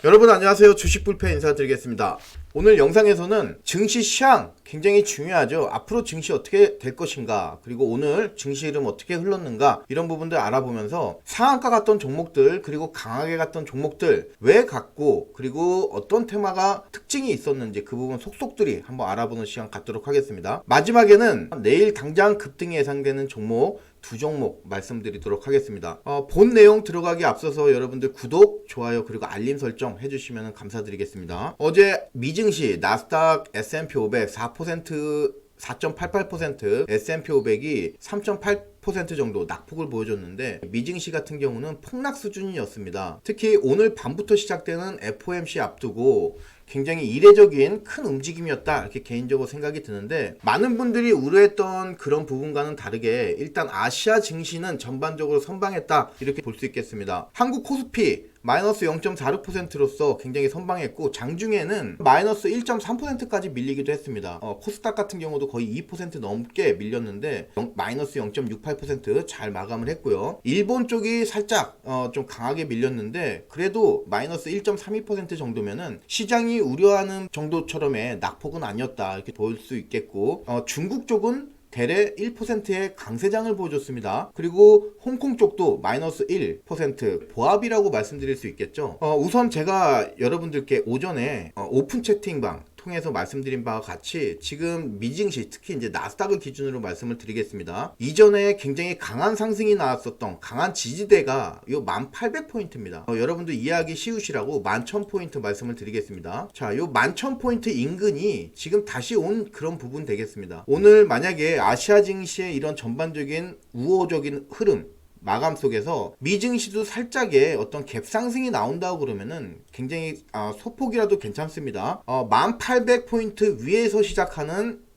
여러분 안녕하세요. 주식불패 인사드리겠습니다. 오늘 영상에서는 증시 시황 굉장히 중요하죠. 앞으로 증시 어떻게 될 것인가, 그리고 오늘 증시 흐름 어떻게 흘렀는가, 이런 부분들 알아보면서 상한가 갔던 종목들, 그리고 강하게 갔던 종목들 왜 갔고, 그리고 어떤 테마가 특징이 있었는지 그 부분 속속들이 한번 알아보는 시간 갖도록 하겠습니다. 마지막에는 내일 당장 급등이 예상되는 종목 두 종목 말씀드리도록 하겠습니다. 본 내용 들어가기 앞서서 여러분들 구독, 좋아요, 그리고 알림 설정 해주시면 감사드리겠습니다. 어제 미증시 나스닥 S&P 500 4.88%, S&P 500이 3.8% 정도 낙폭을 보여줬는데, 미증시 같은 경우는 폭락 수준이었습니다. 특히 오늘 밤부터 시작되는 FOMC 앞두고 굉장히 이례적인 큰 움직임이었다, 이렇게 개인적으로 생각이 드는데, 많은 분들이 우려했던 그런 부분과는 다르게 일단 아시아 증시는 전반적으로 선방했다, 이렇게 볼 수 있겠습니다. 한국 코스피 마이너스 0.46%로서 굉장히 선방했고, 장중에는 마이너스 1.3%까지 밀리기도 했습니다. 코스닥 같은 경우도 거의 2% 넘게 밀렸는데 마이너스 0.68% 잘 마감을 했고요. 일본 쪽이 살짝 좀 강하게 밀렸는데, 그래도 마이너스 1.32% 정도면은 시장이 우려하는 정도처럼의 낙폭은 아니었다, 이렇게 볼 수 있겠고, 중국 쪽은 대략 1%의 강세장을 보여줬습니다. 그리고 홍콩 쪽도 마이너스 1% 보합이라고 말씀드릴 수 있겠죠. 우선 제가 여러분들께 오전에 오픈 채팅방 통해서 말씀드린 바와 같이 지금 미증시, 특히 이제 나스닥을 기준으로 말씀을 드리겠습니다. 이전에 굉장히 강한 상승이 나왔었던 강한 지지대가 요 1800포인트입니다. 여러분들 이해하기 쉬우시라고 11000포인트 말씀을 드리겠습니다. 자, 요 11000포인트 인근이 지금 다시 온 그런 부분 되겠습니다. 오늘 만약에 아시아 증시의 이런 전반적인 우호적인 흐름 마감 속에서 미증시도 살짝의 어떤 갭 상승이 나온다고 그러면은 굉장히 소폭이라도 괜찮습니다. 1800포인트 위에서 시작하는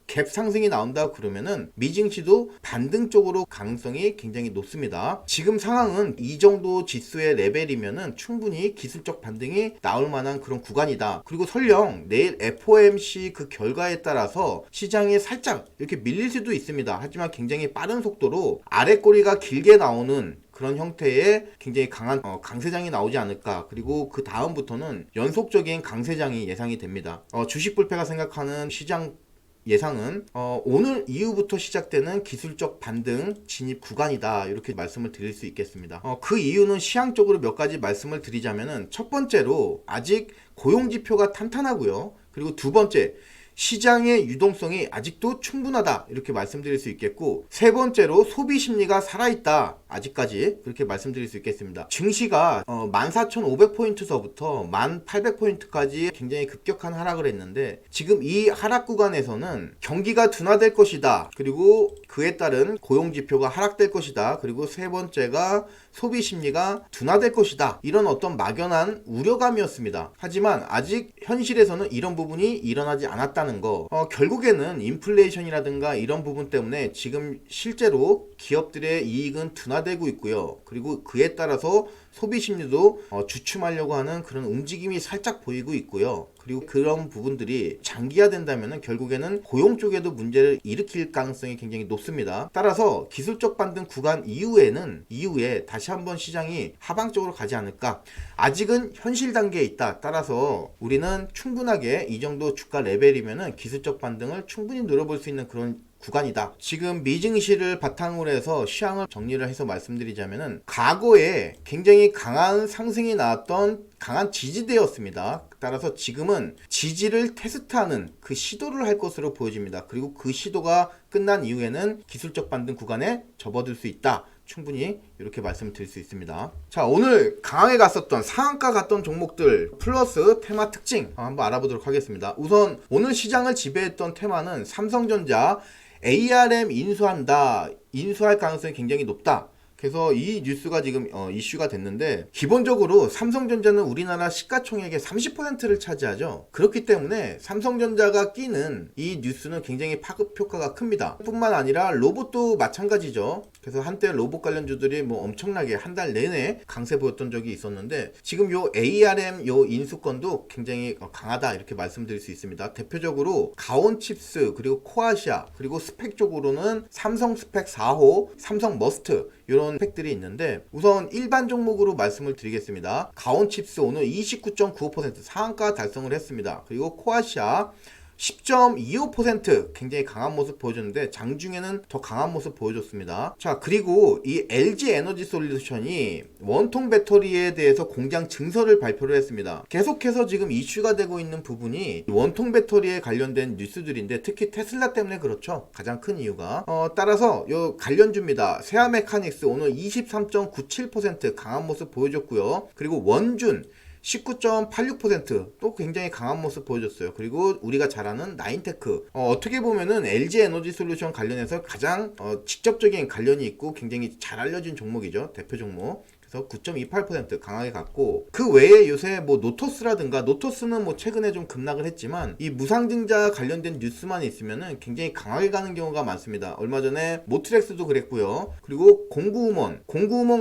갭 상승이 나온다고 그러면은 미증시도 반등 쪽으로 가능성이 굉장히 높습니다. 지금 상황은 이 정도 지수의 레벨이면은 충분히 기술적 반등이 나올 만한 그런 구간이다. 그리고 설령 내일 FOMC 그 결과에 따라서 시장이 살짝 이렇게 밀릴 수도 있습니다. 하지만 굉장히 빠른 속도로 아래 꼬리가 길게 나오는 그런 형태의 굉장히 강한 강세장이 나오지 않을까. 그리고 그 다음부터는 연속적인 강세장이 예상이 됩니다. 주식불패가 생각하는 시장 예상은 오늘 이후부터 시작되는 기술적 반등 진입 구간이다, 이렇게 말씀을 드릴 수 있겠습니다. 그 이유는 시향적으로 몇 가지 말씀을 드리자면은, 첫 번째로 아직 고용지표가 탄탄하고요. 그리고 두 번째, 시장의 유동성이 아직도 충분하다, 이렇게 말씀드릴 수 있겠고, 세 번째로 소비 심리가 살아있다, 아직까지 그렇게 말씀드릴 수 있겠습니다. 증시가 14,500포인트서부터 1,800포인트까지 굉장히 급격한 하락을 했는데, 지금 이 하락 구간에서는 경기가 둔화될 것이다, 그리고 그에 따른 고용지표가 하락될 것이다, 그리고 세 번째가 소비 심리가 둔화될 것이다, 이런 어떤 막연한 우려감이었습니다. 하지만 아직 현실에서는 이런 부분이 일어나지 않았다는 거, 결국에는 인플레이션이라든가 이런 부분 때문에 지금 실제로 기업들의 이익은 둔화되고 있고요. 그리고 그에 따라서 소비 심리도 주춤하려고 하는 그런 움직임이 살짝 보이고 있고요. 그리고 그런 부분들이 장기화된다면 결국에는 고용 쪽에도 문제를 일으킬 가능성이 굉장히 높습니다. 따라서 기술적 반등 구간 이후에 다시 한번 시장이 하방적으로 가지 않을까. 아직은 현실 단계에 있다. 따라서 우리는 충분하게 이 정도 주가 레벨이면 기술적 반등을 충분히 노려볼 수 있는 그런 구간이다. 지금 미증시를 바탕으로 해서 시황을 정리를 해서 말씀드리자면은, 과거에 굉장히 강한 상승이 나왔던 강한 지지대였습니다. 따라서 지금은 지지를 테스트하는 그 시도를 할 것으로 보여집니다. 그리고 그 시도가 끝난 이후에는 기술적 반등 구간에 접어들 수 있다, 충분히 이렇게 말씀드릴 수 있습니다. 자, 오늘 강하게 갔었던 상한가 갔던 종목들 플러스 테마 특징 한번 알아보도록 하겠습니다. 우선 오늘 시장을 지배했던 테마는 삼성전자 ARM 인수할 가능성이 굉장히 높다. 그래서 이 뉴스가 지금 이슈가 됐는데, 기본적으로 삼성전자는 우리나라 시가총액의 30%를 차지하죠. 그렇기 때문에 삼성전자가 끼는 이 뉴스는 굉장히 파급 효과가 큽니다. 뿐만 아니라 로봇도 마찬가지죠. 그래서 한때 로봇 관련주들이 뭐 엄청나게 한 달 내내 강세 보였던 적이 있었는데, 지금 요 ARM 요 인수권도 굉장히 강하다, 이렇게 말씀드릴 수 있습니다. 대표적으로 가온칩스, 그리고 코아시아, 그리고 스펙 쪽으로는 삼성 스펙 4호, 삼성 머스트, 이런 팩들이 있는데, 우선 일반 종목으로 말씀을 드리겠습니다. 가온칩스 오늘 29.95% 상한가 달성을 했습니다. 그리고 코아시아 10.25% 굉장히 강한 모습 보여줬는데 장중에는 더 강한 모습 보여줬습니다. 자, 그리고 이 LG 에너지 솔루션이 원통 배터리에 대해서 공장 증설을 발표를 했습니다. 계속해서 지금 이슈가 되고 있는 부분이 원통 배터리에 관련된 뉴스들인데, 특히 테슬라 때문에 그렇죠. 가장 큰 이유가 따라서 요 관련주입니다. 세아 메카닉스 오늘 23.97% 강한 모습 보여줬고요. 그리고 원준 19.86% 또 굉장히 강한 모습 보여줬어요. 그리고 우리가 잘 아는 나인테크, 어떻게 보면은 LG 에너지 솔루션 관련해서 가장 직접적인 관련이 있고 굉장히 잘 알려진 종목이죠. 대표 종목. 그래서 9.28% 강하게 갔고, 그 외에 요새 뭐 노토스라든가, 노토스는 뭐 최근에 좀 급락을 했지만 이 무상증자 관련된 뉴스만 있으면은 굉장히 강하게 가는 경우가 많습니다. 얼마 전에 모트렉스도 그랬고요. 그리고 공구음원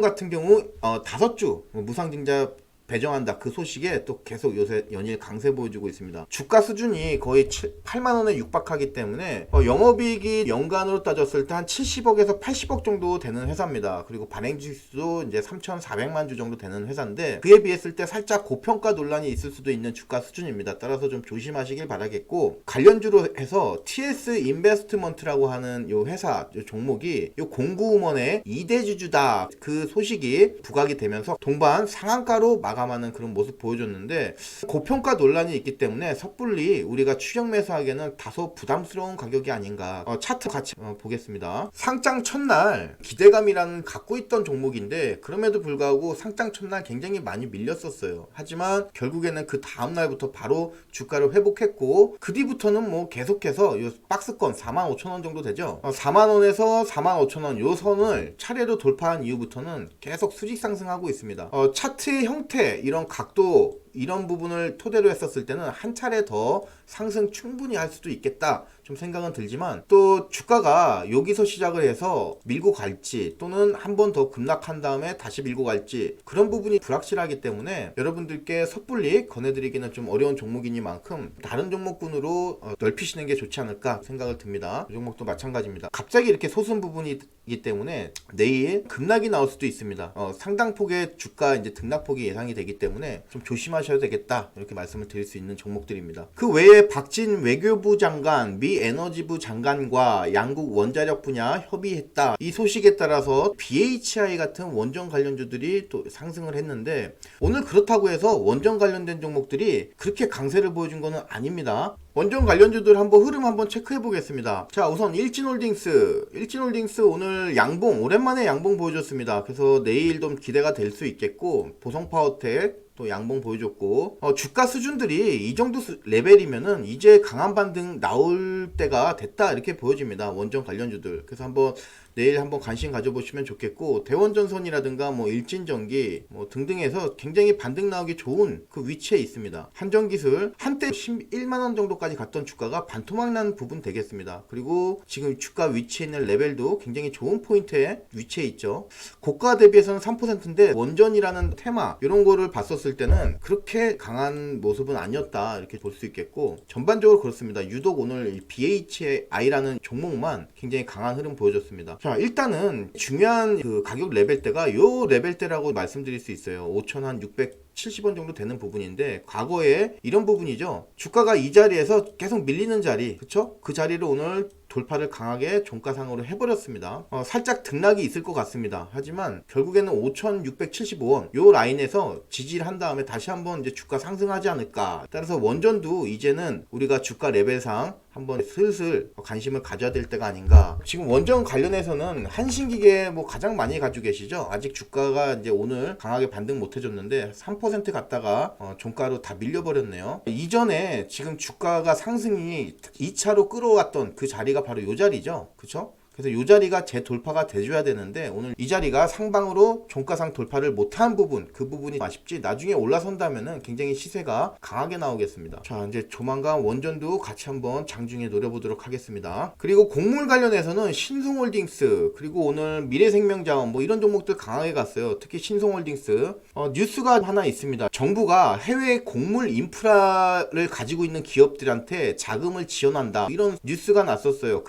같은 경우 5주 무상증자 배정한다, 그 소식에 또 계속 요새 연일 강세 보여주고 있습니다. 주가 수준이 거의 8만원에 육박하기 때문에 영업이익이 연간으로 따졌을 때 한 70억에서 80억 정도 되는 회사입니다. 그리고 발행주수도 이제 3,400만 주 정도 되는 회사인데, 그에 비했을 때 살짝 고평가 논란이 있을 수도 있는 주가 수준입니다. 따라서 좀 조심하시길 바라겠고, 관련주로 해서 TS 인베스트먼트라고 하는 요 회사, 요 종목이 요 공구음원의 2대 주주다, 그 소식이 부각이 되면서 동반 상한가로 마감하는 그런 모습 보여줬는데, 고평가 논란이 있기 때문에 섣불리 우리가 추격 매수하기에는 다소 부담스러운 가격이 아닌가. 차트 같이 보겠습니다. 상장 첫날 기대감이라는 갖고 있던 종목인데, 그럼에도 불구하고 상장 첫날 굉장히 많이 밀렸었어요. 하지만 결국에는 그 다음날부터 바로 주가를 회복했고, 그 뒤부터는 뭐 계속해서 요 박스권 45,000원 정도 되죠. 4만원에서 45,000원 요 선을 차례로 돌파한 이후부터는 계속 수직 상승하고 있습니다. 차트의 형태, 이런 각도, 이런 부분을 토대로 했었을 때는 한 차례 더 상승 충분히 할 수도 있겠다 좀 생각은 들지만, 또 주가가 여기서 시작을 해서 밀고 갈지, 또는 한 번 더 급락한 다음에 다시 밀고 갈지, 그런 부분이 불확실하기 때문에 여러분들께 섣불리 권해드리기는 좀 어려운 종목이니만큼 다른 종목군으로 넓히시는 게 좋지 않을까 생각을 듭니다. 이 종목도 마찬가지입니다. 갑자기 이렇게 솟은 부분이기 때문에 내일 급락이 나올 수도 있습니다. 상당폭의 주가 이제 등락폭이 예상이 되기 때문에 좀 조심하셔야 되겠다, 이렇게 말씀을 드릴 수 있는 종목들입니다. 그 외에 박진 외교부 장관, 미 에너지부 장관과 양국 원자력 분야 협의했다, 이 소식에 따라서 BHI 같은 원전 관련주들이 또 상승을 했는데, 오늘 그렇다고 해서 원전 관련된 종목들이 그렇게 강세를 보여준 거는 아닙니다. 원전 관련주들 흐름 한번 체크해 보겠습니다. 자, 우선 일진홀딩스 오늘 양봉, 오랜만에 양봉 보여줬습니다. 그래서 내일 좀 기대가 될 수 있겠고, 보성파워텍 또 양봉 보여줬고, 주가 수준들이 이 정도 레벨이면은 이제 강한 반등 나올 때가 됐다, 이렇게 보여집니다. 원전 관련주들. 그래서 내일 한번 관심 가져보시면 좋겠고, 대원전선이라든가 뭐 일진전기 뭐 등등해서 굉장히 반등 나오기 좋은 그 위치에 있습니다. 한전기술 한때 11만원 정도까지 갔던 주가가 반토막 난 부분 되겠습니다. 그리고 지금 주가 위치에 있는 레벨도 굉장히 좋은 포인트에 위치해 있죠. 고가 대비해서는 3%인데 원전이라는 테마, 이런 거를 봤었을 때는 그렇게 강한 모습은 아니었다, 이렇게 볼 수 있겠고, 전반적으로 그렇습니다. 유독 오늘 BHI라는 종목만 굉장히 강한 흐름 보여줬습니다. 자, 일단은 중요한 그 가격 레벨대가 요 레벨대라고 말씀드릴 수 있어요. 5,670원 정도 되는 부분인데, 과거에 이런 부분이죠. 주가가 이 자리에서 계속 밀리는 자리, 그쵸? 그 자리를 오늘 돌파를 강하게 종가상으로 해버렸습니다. 살짝 등락이 있을 것 같습니다. 하지만 결국에는 5,675원 요 라인에서 지지를 한 다음에 다시 한번 이제 주가 상승하지 않을까. 따라서 원전도 이제는 우리가 주가 레벨상 한번 슬슬 관심을 가져야 될 때가 아닌가. 지금 원전 관련해서는 한신기계 뭐 가장 많이 가지고 계시죠. 아직 주가가 이제 오늘 강하게 반등 못 해줬는데 3% 갔다가 종가로 다 밀려버렸네요. 이전에 지금 주가가 상승이 2차로 끌어왔던 그 자리가 바로 이 자리죠. 그쵸? 그래서 이 자리가 재돌파가 돼줘야 되는데, 오늘 이 자리가 상방으로 종가상 돌파를 못한 부분, 그 부분이 아쉽지, 나중에 올라선다면은 굉장히 시세가 강하게 나오겠습니다. 자, 이제 조만간 원전도 같이 한번 장중에 노려보도록 하겠습니다. 그리고 곡물 관련해서는 신송홀딩스, 그리고 오늘 미래생명자원 뭐 이런 종목들 강하게 갔어요. 특히 신송홀딩스. 뉴스가 하나 있습니다. 정부가 해외 곡물 인프라를 가지고 있는 기업들한테 자금을 지원한다, 이런 뉴스가 났었어요.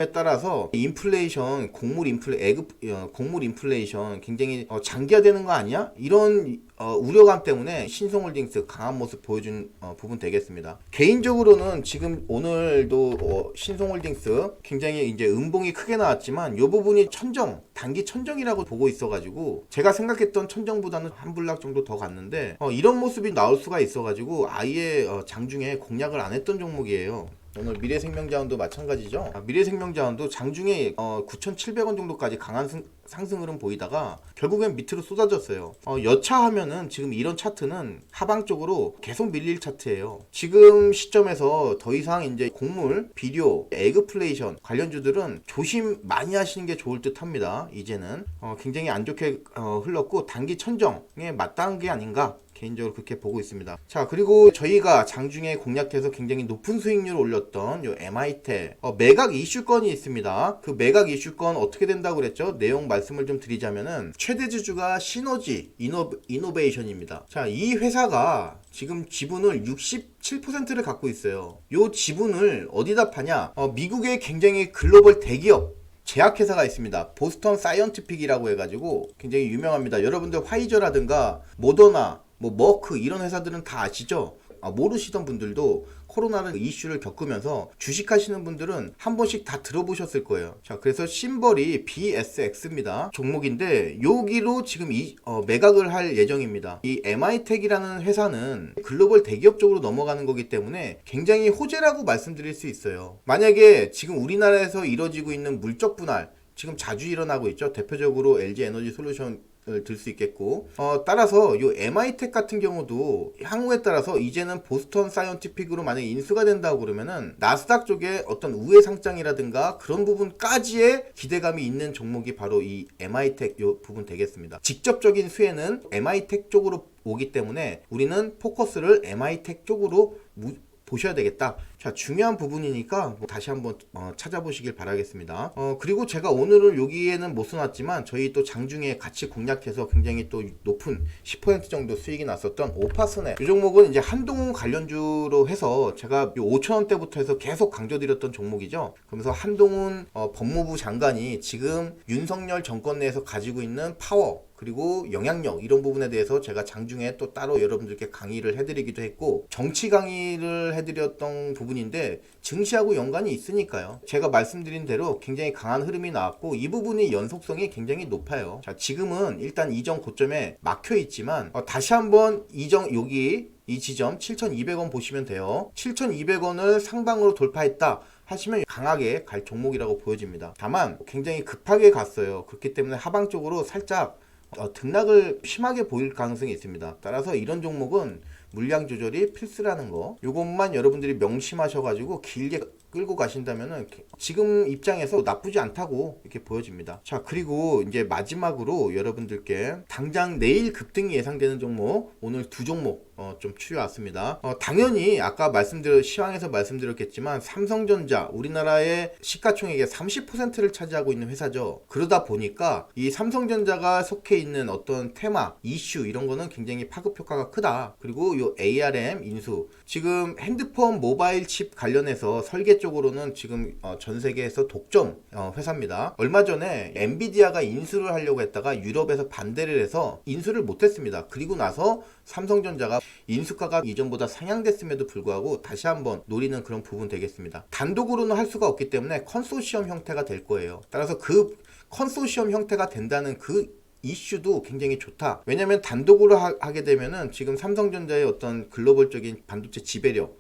따라서 인플레이션, 곡물 인플레이션 굉장히 장기화되는 거 아니야? 이런 우려감 때문에 신성홀딩스 강한 모습 보여준 부분 되겠습니다. 개인적으로는 지금 오늘도 신성홀딩스 굉장히 이제 음봉이 크게 나왔지만 이 부분이 단기 천정이라고 보고 있어가지고 제가 생각했던 천정보다는 한 불락 정도 더 갔는데 이런 모습이 나올 수가 있어가지고 아예 장중에 공략을 안 했던 종목이에요. 오늘 미래생명자원도 마찬가지죠. 미래생명자원도 장중에 9,700원 정도까지 강한 상승 흐름 보이다가 결국엔 밑으로 쏟아졌어요. 여차하면은 지금 이런 차트는 하방 쪽으로 계속 밀릴 차트예요. 지금 시점에서 더 이상 이제 곡물, 비료, 에그플레이션 관련주들은 조심 많이 하시는 게 좋을 듯 합니다. 이제는 굉장히 안 좋게 흘렀고 단기 천정에 마땅한 게 아닌가 개인적으로 그렇게 보고 있습니다. 자, 그리고 저희가 장중에 공략해서 굉장히 높은 수익률을 올렸던 요 MITech 매각 이슈건이 있습니다. 그 매각 이슈건 어떻게 된다고 그랬죠? 내용 말씀을 좀 드리자면은 최대 주주가 시너지 이노베이션입니다. 자, 이 회사가 지금 지분을 67%를 갖고 있어요. 요 지분을 어디다 파냐? 미국의 굉장히 글로벌 대기업 제약회사가 있습니다. 보스턴 사이언티픽이라고 해가지고 굉장히 유명합니다. 여러분들 화이저라든가 모더나 머크 이런 회사들은 다 아시죠? 모르시던 분들도 코로나를 이슈를 겪으면서 주식하시는 분들은 한 번씩 다 들어보셨을 거예요. 자, 그래서 심벌이 BSX입니다. 종목인데 여기로 지금 매각을 할 예정입니다. 이 MI텍이라는 회사는 글로벌 대기업 쪽으로 넘어가는 거기 때문에 굉장히 호재라고 말씀드릴 수 있어요. 만약에 지금 우리나라에서 이뤄지고 있는 물적 분할 지금 자주 일어나고 있죠. 대표적으로 LG 에너지 솔루션 들 수 있겠고 따라서 요 MI텍 같은 경우도 향후에 따라서 이제는 보스턴 사이언티픽으로 만약에 인수가 된다고 그러면은 나스닥 쪽에 어떤 우회 상장이라든가 그런 부분까지의 기대감이 있는 종목이 바로 이 MI텍 요 부분 되겠습니다. 직접적인 수혜는 MI텍 쪽으로 오기 때문에 우리는 포커스를 MI텍 쪽으로 보셔야 되겠다. 자, 중요한 부분이니까 다시 한번 찾아보시길 바라겠습니다. 그리고 제가 오늘은 여기에는 못 써놨지만 저희 또 장중에 같이 공략해서 굉장히 또 높은 10% 정도 수익이 났었던 오파스넷 이 종목은 이제 한동훈 관련주로 해서 제가 5,000원대부터 해서 계속 강조드렸던 종목이죠. 그러면서 한동훈 법무부 장관이 지금 윤석열 정권 내에서 가지고 있는 파워 그리고 영향력 이런 부분에 대해서 제가 장중에 또 따로 여러분들께 강의를 해드리기도 했고 정치 강의를 해드렸던 부분인데 증시하고 연관이 있으니까요. 제가 말씀드린 대로 굉장히 강한 흐름이 나왔고 이 부분이 연속성이 굉장히 높아요. 자, 지금은 일단 이전 고점에 막혀 있지만 다시 한번 여기 이 지점 7,200원 보시면 돼요. 7,200원을 상방으로 돌파했다 하시면 강하게 갈 종목이라고 보여집니다. 다만 굉장히 급하게 갔어요. 그렇기 때문에 하방 쪽으로 살짝 등락을 심하게 보일 가능성이 있습니다. 따라서 이런 종목은 물량 조절이 필수라는 거 요것만 여러분들이 명심하셔가지고 길게 끌고 가신다면은 지금 입장에서 나쁘지 않다고 이렇게 보여집니다. 자, 그리고 이제 마지막으로 여러분들께 당장 내일 급등이 예상되는 종목 오늘 두 종목 좀 추려왔습니다. 당연히 아까 시황에서 말씀드렸겠지만 삼성전자 우리나라의 시가총액의 30%를 차지하고 있는 회사죠. 그러다 보니까 이 삼성전자가 속해 있는 어떤 테마, 이슈 이런 거는 굉장히 파급 효과가 크다. 그리고 요 ARM 인수 지금 핸드폰 모바일 칩 관련해서 설계 쪽으로는 지금 전 세계에서 독점 회사입니다. 얼마 전에 엔비디아가 인수를 하려고 했다가 유럽에서 반대를 해서 인수를 못했습니다. 그리고 나서 삼성전자가 인수가가 이전보다 상향됐음에도 불구하고 다시 한번 노리는 그런 부분 되겠습니다. 단독으로는 할 수가 없기 때문에 컨소시엄 형태가 될 거예요. 따라서 그 컨소시엄 형태가 된다는 그 이슈도 굉장히 좋다. 왜냐면 단독으로 하게 되면은 지금 삼성전자의 어떤 글로벌적인 반도체 지배력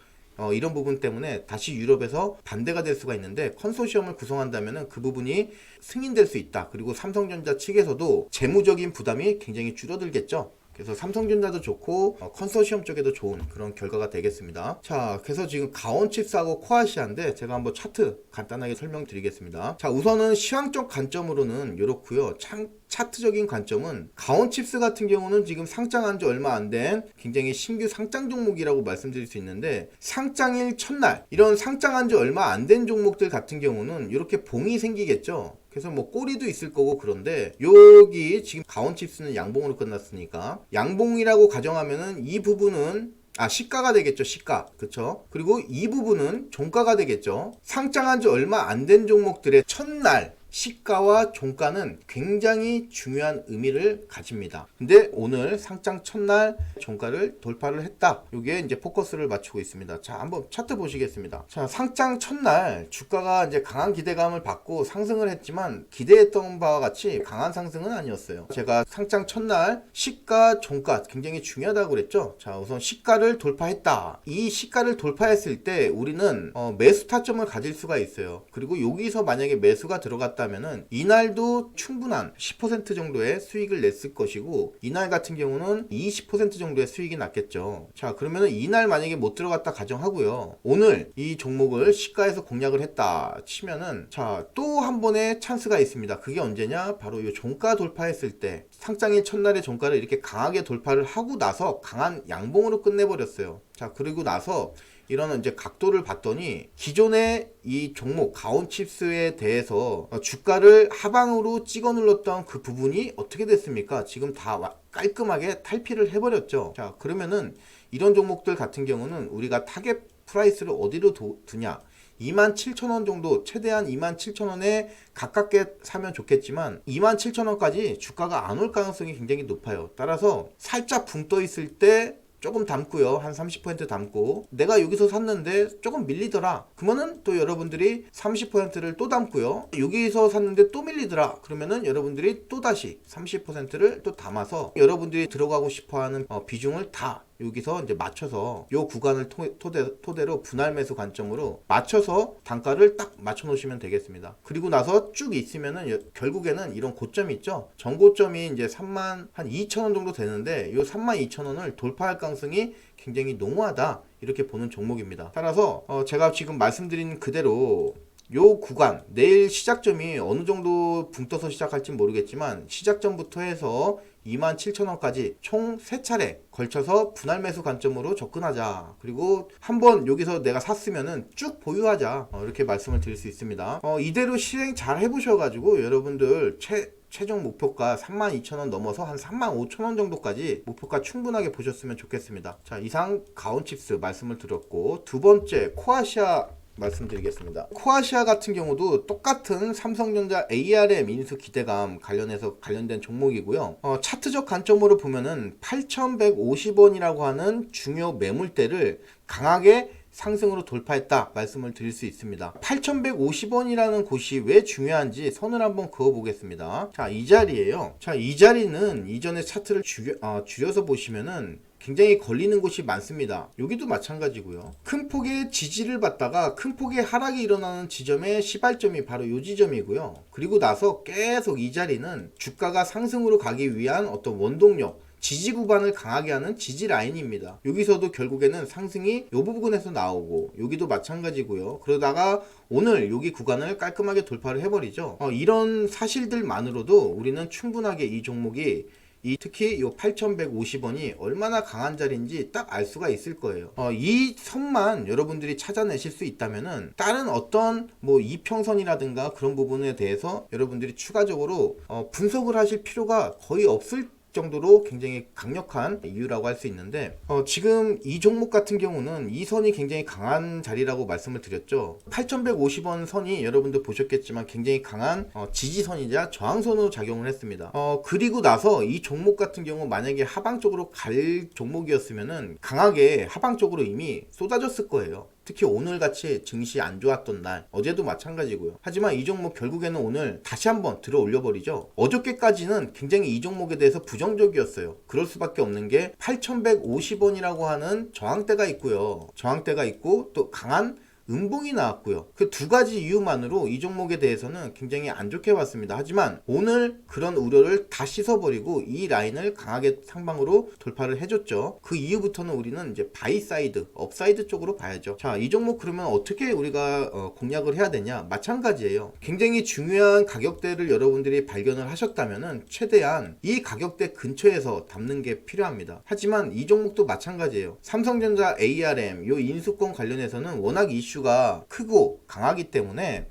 이런 부분 때문에 다시 유럽에서 반대가 될 수가 있는데 컨소시엄을 구성한다면은 그 부분이 승인될 수 있다. 그리고 삼성전자 측에서도 재무적인 부담이 굉장히 줄어들겠죠. 그래서 삼성전자도 좋고 컨소시엄 쪽에도 좋은 그런 결과가 되겠습니다. 자, 그래서 지금 가온칩스하고 코아시아인데 제가 한번 차트 간단하게 설명드리겠습니다. 자, 우선은 시황적 관점으로는 이렇고요. 차트적인 관점은 가온칩스 같은 경우는 지금 상장한 지 얼마 안 된 굉장히 신규 상장 종목이라고 말씀드릴 수 있는데 상장일 첫날 이런 상장한 지 얼마 안 된 종목들 같은 경우는 이렇게 봉이 생기겠죠. 그래서 뭐 꼬리도 있을 거고 그런데 여기 지금 가온칩스는 양봉으로 끝났으니까 양봉이라고 가정하면은 이 부분은 시가가 되겠죠. 시가. 그쵸? 그리고 이 부분은 종가가 되겠죠. 상장한 지 얼마 안 된 종목들의 첫날 시가와 종가는 굉장히 중요한 의미를 가집니다. 근데 오늘 상장 첫날 종가를 돌파를 했다. 이게 이제 포커스를 맞추고 있습니다. 자, 한번 차트 보시겠습니다. 자, 상장 첫날 주가가 이제 강한 기대감을 받고 상승을 했지만 기대했던 바와 같이 강한 상승은 아니었어요. 제가 상장 첫날 시가, 종가 굉장히 중요하다고 그랬죠. 자, 우선 시가를 돌파했다. 이 시가를 돌파했을 때 우리는 매수 타점을 가질 수가 있어요. 그리고 여기서 만약에 매수가 들어갔다 면은 이날도 충분한 10% 정도의 수익을 냈을 것이고 이날 같은 경우는 20% 정도의 수익이 났겠죠. 자, 그러면은 이날 만약에 못 들어갔다 가정하고요. 오늘 이 종목을 시가에서 공략을 했다 치면은 자, 또 한 번의 찬스가 있습니다. 그게 언제냐? 바로 이 종가 돌파했을 때 상장일 첫날의 종가를 이렇게 강하게 돌파를 하고 나서 강한 양봉으로 끝내버렸어요. 자, 그리고 나서 이런 이제 각도를 봤더니 기존의 이 종목 가온칩스에 대해서 주가를 하방으로 찍어 눌렀던 그 부분이 어떻게 됐습니까? 지금 다 깔끔하게 탈피를 해버렸죠. 자, 그러면은 이런 종목들 같은 경우는 우리가 타겟 프라이스를 어디로 두냐? 27,000원 정도, 최대한 27,000원에 가깝게 사면 좋겠지만 27,000원까지 주가가 안 올 가능성이 굉장히 높아요. 따라서 살짝 붕 떠 있을 때 조금 담고요. 한 30% 담고 내가 여기서 샀는데 조금 밀리더라. 그러면은 또 여러분들이 30%를 또 담고요. 여기서 샀는데 또 밀리더라. 그러면은 여러분들이 또 다시 30%를 또 담아서 여러분들이 들어가고 싶어하는 비중을 다 여기서 이제 맞춰서 요 구간을 토대로 분할 매수 관점으로 맞춰서 단가를 딱 맞춰 놓으시면 되겠습니다. 그리고 나서 쭉 있으면은 결국에는 이런 고점이 있죠. 전고점이 이제 32,000원 정도 되는데 요 32,000원을 돌파할 가능성이 굉장히 농후하다. 이렇게 보는 종목입니다. 따라서 제가 지금 말씀드린 그대로 요 구간 내일 시작점이 어느 정도 붕 떠서 시작할지 모르겠지만 시작점부터 해서 27,000원까지 총 3차례 걸쳐서 분할 매수 관점으로 접근하자. 그리고 한번 여기서 내가 샀으면은 쭉 보유하자. 이렇게 말씀을 드릴 수 있습니다. 이대로 실행 잘 해보셔가지고 여러분들 최종 목표가 32,000원 넘어서 한 35,000원 정도까지 목표가 충분하게 보셨으면 좋겠습니다. 자, 이상 가온칩스 말씀을 드렸고 두 번째 코아시아 말씀드리겠습니다. 코아시아 같은 경우도 똑같은 삼성전자 ARM 인수 기대감 관련된 종목이고요. 차트적 관점으로 보면은 8,150원이라고 하는 중요 매물대를 강하게 상승으로 돌파했다 말씀을 드릴 수 있습니다. 8,150원이라는 곳이 왜 중요한지 선을 한번 그어 보겠습니다. 자, 이 자리에요. 자, 이 자리는 이전에 차트를 줄여서 보시면은 굉장히 걸리는 곳이 많습니다. 여기도 마찬가지고요. 큰 폭의 지지를 받다가 큰 폭의 하락이 일어나는 지점의 시발점이 바로 이 지점이고요. 그리고 나서 계속 이 자리는 주가가 상승으로 가기 위한 어떤 원동력, 지지 구간을 강하게 하는 지지 라인입니다. 여기서도 결국에는 상승이 이 부분에서 나오고 여기도 마찬가지고요. 그러다가 오늘 여기 구간을 깔끔하게 돌파를 해버리죠. 이런 사실들만으로도 우리는 충분하게 이 종목이 특히 이 8,150원이 얼마나 강한 자리인지 딱 알 수가 있을 거예요. 이 선만 여러분들이 찾아내실 수 있다면은 다른 어떤 이평선이라든가 그런 부분에 대해서 여러분들이 추가적으로 분석을 하실 필요가 거의 없을 정도로 굉장히 강력한 이유라고 할 수 있는데 지금 이 종목 같은 경우는 이 선이 굉장히 강한 자리라고 말씀을 드렸죠. 8,150원 선이 여러분들 보셨겠지만 굉장히 강한 지지선이자 저항선으로 작용을 했습니다. 그리고 나서 이 종목 같은 경우 만약에 하방 쪽으로 갈 종목이었으면은 강하게 하방 쪽으로 이미 쏟아졌을 거예요. 특히 오늘같이 증시 안 좋았던 날, 어제도 마찬가지고요. 하지만 이 종목 결국에는 오늘 다시 한번 들어 올려버리죠. 어저께까지는 굉장히 이 종목에 대해서 부정적이었어요. 그럴 수밖에 없는 게 8,150원이라고 하는 저항대가 있고요. 저항대가 있고 또 강한 음봉이 나왔고요. 그 두 가지 이유만으로 이 종목에 대해서는 굉장히 안 좋게 봤습니다. 하지만 오늘 그런 우려를 다 씻어버리고 이 라인을 강하게 상방으로 돌파를 해줬죠. 그 이후부터는 우리는 이제 바이 사이드, 업사이드 쪽으로 봐야죠. 자, 이 종목 그러면 어떻게 우리가 공략을 해야 되냐? 마찬가지예요. 굉장히 중요한 가격대를 여러분들이 발견을 하셨다면은 최대한 이 가격대 근처에서 담는 게 필요합니다. 하지만 이 종목도 마찬가지예요. 삼성전자 ARM 요 인수권 관련해서는 워낙 이슈 이슈가 크고 강하기 때문에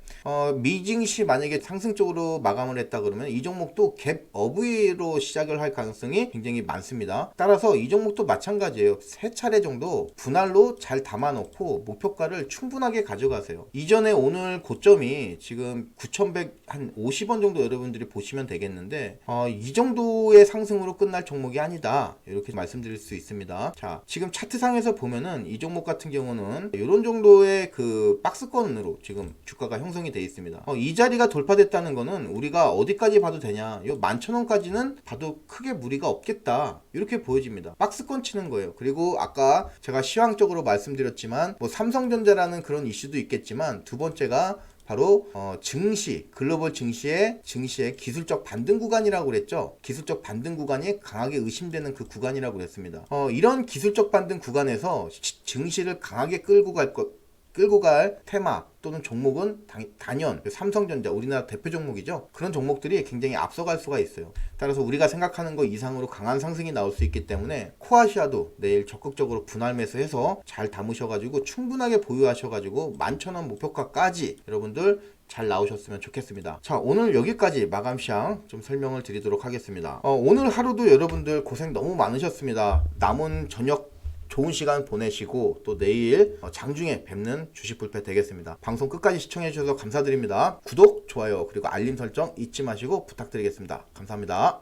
미증시 만약에 상승적으로 마감을 했다 그러면 이 종목도 갭 어브로 시작을 할 가능성이 굉장히 많습니다. 따라서 이 종목도 마찬가지예요. 3차례 정도 분할로 잘 담아놓고 목표가를 충분하게 가져가세요. 이전에 오늘 고점이 지금 9,150원 정도 여러분들이 보시면 되겠는데 이 정도의 상승으로 끝날 종목이 아니다, 이렇게 말씀드릴 수 있습니다. 자, 지금 차트상에서 보면은 이 종목 같은 경우는 이런 정도의 그 박스권으로 지금 주가가 형성이 되어 있습니다. 이 자리가 돌파됐다는 거는 우리가 어디까지 봐도 되냐, 요 11,000원까지는 봐도 크게 무리가 없겠다, 이렇게 보여집니다. 박스권 치는 거예요. 그리고 아까 제가 시황적으로 말씀드렸지만 뭐 삼성전자라는 그런 이슈도 있겠지만, 두 번째가 바로 증시, 글로벌 증시의 기술적 반등 구간이라고 그랬죠. 기술적 반등 구간이 강하게 의심되는 그 구간이라고 그랬습니다. 이런 기술적 반등 구간에서 증시를 강하게 끌고 갈 테마 또는 종목은 단연 삼성전자, 우리나라 대표 종목이죠. 그런 종목들이 굉장히 앞서갈 수가 있어요. 따라서 우리가 생각하는 것 이상으로 강한 상승이 나올 수 있기 때문에 코아시아도 내일 적극적으로 분할 매수해서 잘 담으셔가지고 충분하게 보유하셔가지고 11,000원 목표가까지 여러분들 잘 나오셨으면 좋겠습니다. 자, 오늘 여기까지 마감 시황 좀 설명을 드리도록 하겠습니다. 오늘 하루도 여러분들 고생 너무 많으셨습니다. 남은 저녁 좋은 시간 보내시고 또 내일 장중에 뵙는 주식 불패 되겠습니다. 방송 끝까지 시청해 주셔서 감사드립니다. 구독, 좋아요 그리고 알림 설정 잊지 마시고 부탁드리겠습니다. 감사합니다.